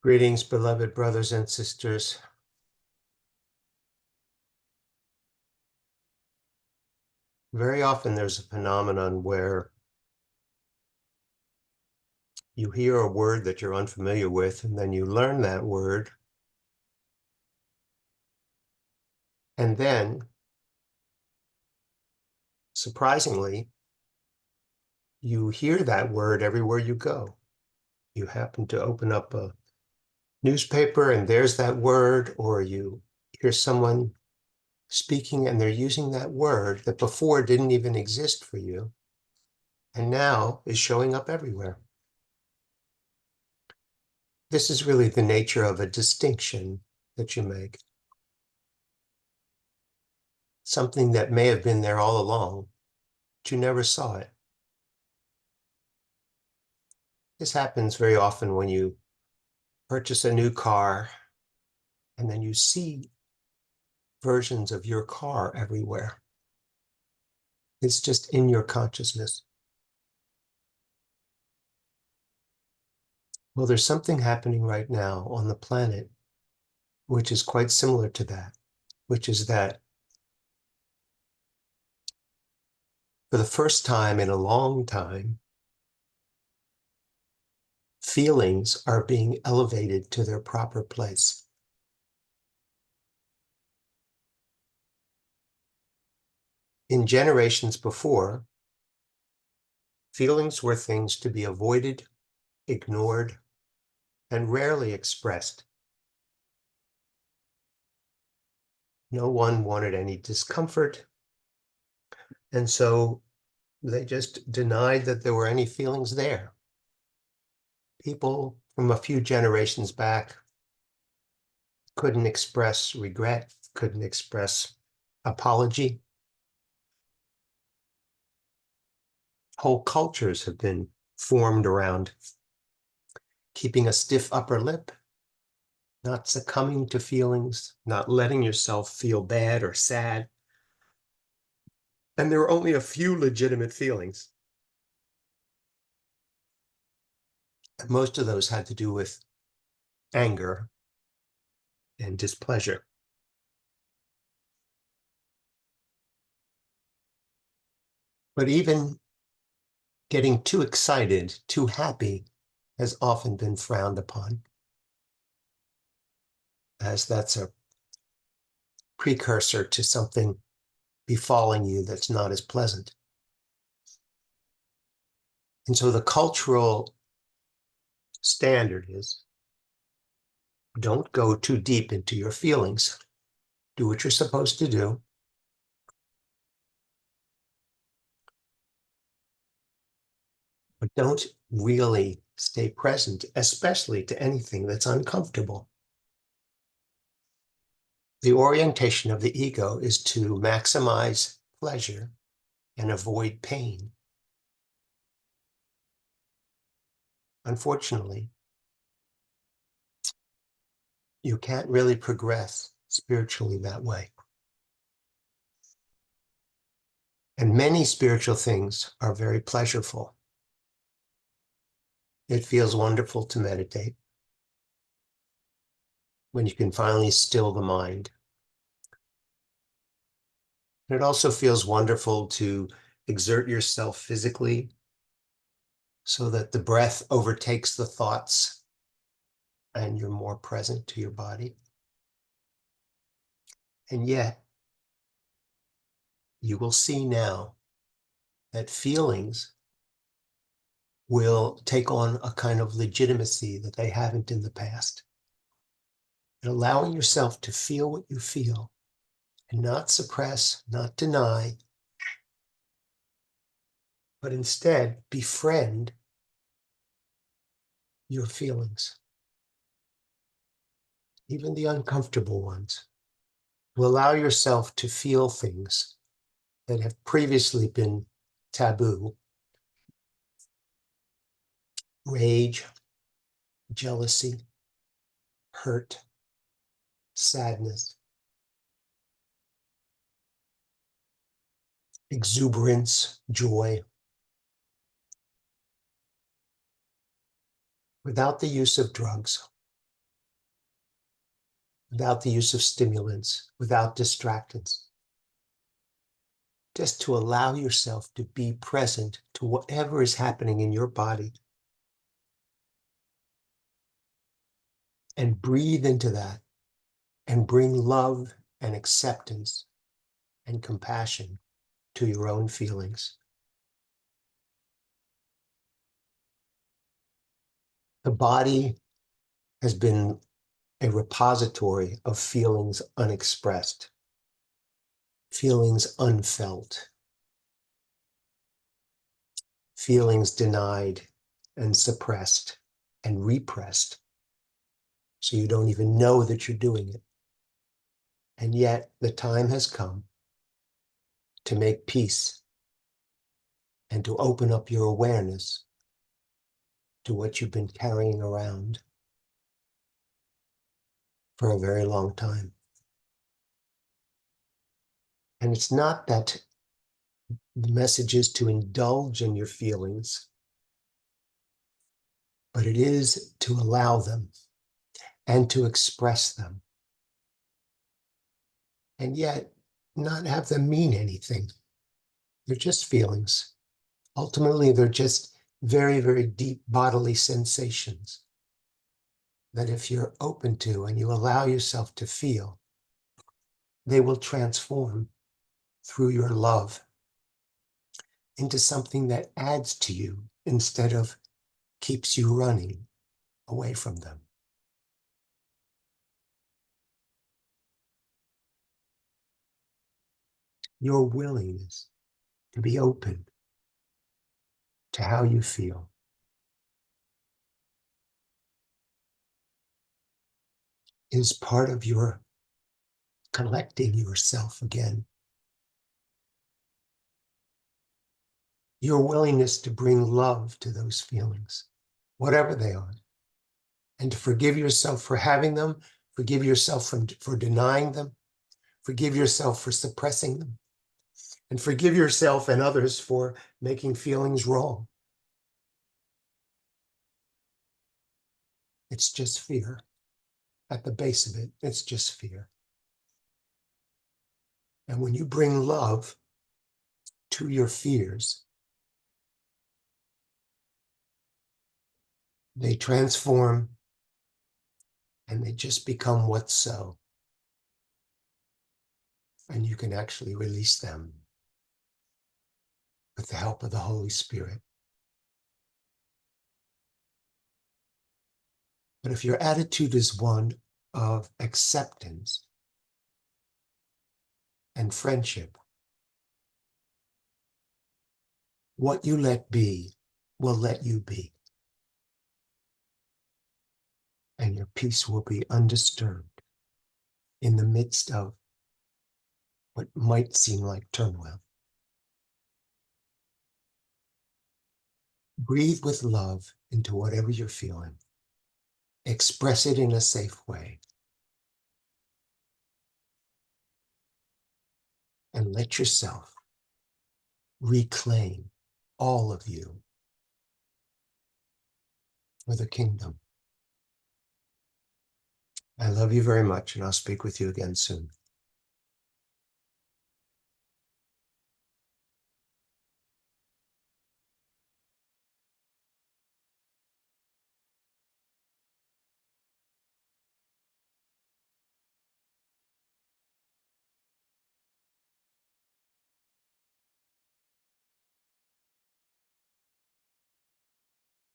Greetings, beloved brothers and sisters. Very often there's a phenomenon where you hear a word that you're unfamiliar with, and then you learn that word. And then, surprisingly, you hear that word everywhere you go. You happen to open up a newspaper and there's that word, or you hear someone speaking and they're using that word that before didn't even exist for you, and now is showing up everywhere. This is really the nature of a distinction that you make. Something that may have been there all along, but you never saw it. This happens very often when you purchase a new car and then you see versions of your car everywhere. It's just in your consciousness. Well, there's something happening right now on the planet which is quite similar to that, which is that for the first time in a long time, feelings are being elevated to their proper place. In generations before, feelings were things to be avoided, ignored, and rarely expressed. No one wanted any discomfort, and so they just denied that there were any feelings there. People from a few generations back couldn't express regret, couldn't express apology. Whole cultures have been formed around keeping a stiff upper lip, not succumbing to feelings, not letting yourself feel bad or sad. And there were only a few legitimate feelings. And most of those had to do with anger and displeasure. But even getting too excited, too happy, has often been frowned upon, as that's a precursor to something befalling you that's not as pleasant. And so the cultural standard is, don't go too deep into your feelings. Do what you're supposed to do. But don't really stay present, especially to anything that's uncomfortable. The orientation of the ego is to maximize pleasure and avoid pain. Unfortunately, you can't really progress spiritually that way. And many spiritual things are very pleasurable. It feels wonderful to meditate when you can finally still the mind. It also feels wonderful to exert yourself physically so that the breath overtakes the thoughts and you're more present to your body. And yet, you will see now that feelings will take on a kind of legitimacy that they haven't in the past. And allowing yourself to feel what you feel and not suppress, not deny, but instead befriend your feelings, even the uncomfortable ones. Will allow yourself to feel things that have previously been taboo. Rage, jealousy, hurt, sadness, exuberance, joy, without the use of drugs. without the use of stimulants, without distractants. Just to allow yourself to be present to whatever is happening in your body and breathe into that and bring love and acceptance and compassion to your own feelings. The body has been a repository of feelings unexpressed, feelings unfelt, feelings denied and suppressed and repressed. So you don't even know that you're doing it. And yet the time has come to make peace and to open up your awareness to what you've been carrying around for a very long time. And it's not that the message is to indulge in your feelings, but it is to allow them and to express them, and yet not have them mean anything. They're just feelings. Ultimately, they're just very, very deep bodily sensations that if you're open to and you allow yourself to feel, they will transform through your love into something that adds to you instead of keeps you running away from them. Your willingness to be open to how you feel is part of your collecting yourself again. Your willingness to bring love to those feelings, whatever they are, and to forgive yourself for having them, forgive yourself for denying them, forgive yourself for suppressing them, and forgive yourself and others for making feelings wrong. It's just fear. At the base of it, it's just fear. And when you bring love to your fears, they transform and they just become what's so. And you can actually release them with the help of the Holy Spirit. But if your attitude is one of acceptance and friendship, what you let be will let you be. And your peace will be undisturbed in the midst of what might seem like turmoil. Breathe with love into whatever you're feeling. Express it in a safe way. And let yourself reclaim all of you for the kingdom. I love you very much, and I'll speak with you again soon.